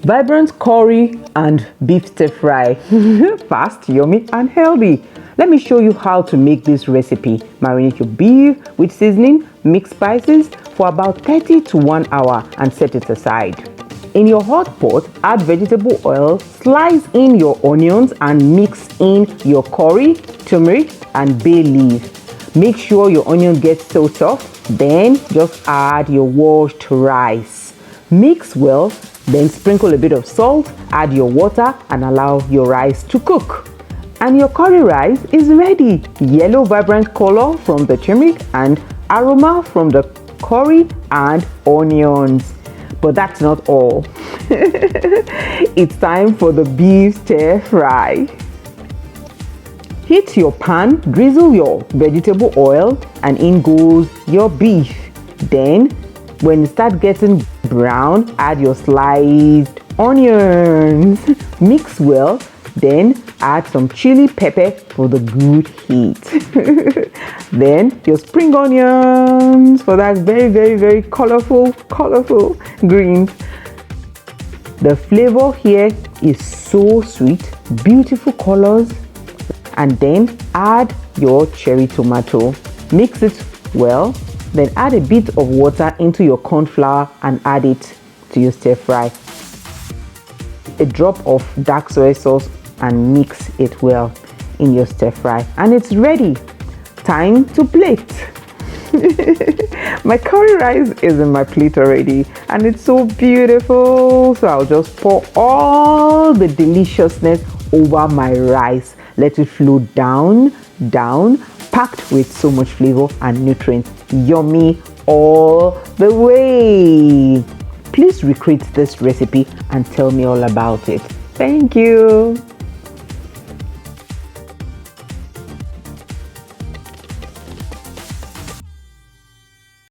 Vibrant curry and beef stir fry. Fast, yummy, and healthy. Let me show you how to make this recipe. Marinate your beef with seasoning, mix spices for about 30 to 1 hour and set it aside. In your hot pot, add vegetable oil, slice in your onions and mix in your curry, turmeric, and bay leaf. Make sure your onion gets so soft, then just add your washed rice. Mix well, then sprinkle a bit of salt, add your water and allow your rice to cook. And your curry rice is ready. Yellow vibrant color from the turmeric and aroma from the curry and onions. But that's not all. It's time for the beef stir fry. Heat your pan, drizzle your vegetable oil, and in goes your beef. Then, when it starts getting brown, add your sliced onions. Mix well, then add some chili pepper for the good heat. Then your spring onions for that very colorful green. The flavor here is so sweet, beautiful colors. And then add your cherry tomato. Mix it well, then add a bit of water into your corn flour and add it to your stir fry. A drop of dark soy sauce and mix it well in your stir fry, and it's ready. Time to plate. My curry rice is in my plate already and it's so beautiful, so I'll just pour all the deliciousness over my rice. Let it flow down, packed with so much flavor and nutrients. Yummy all the way. Please recreate this recipe and tell me all about it. Thank you.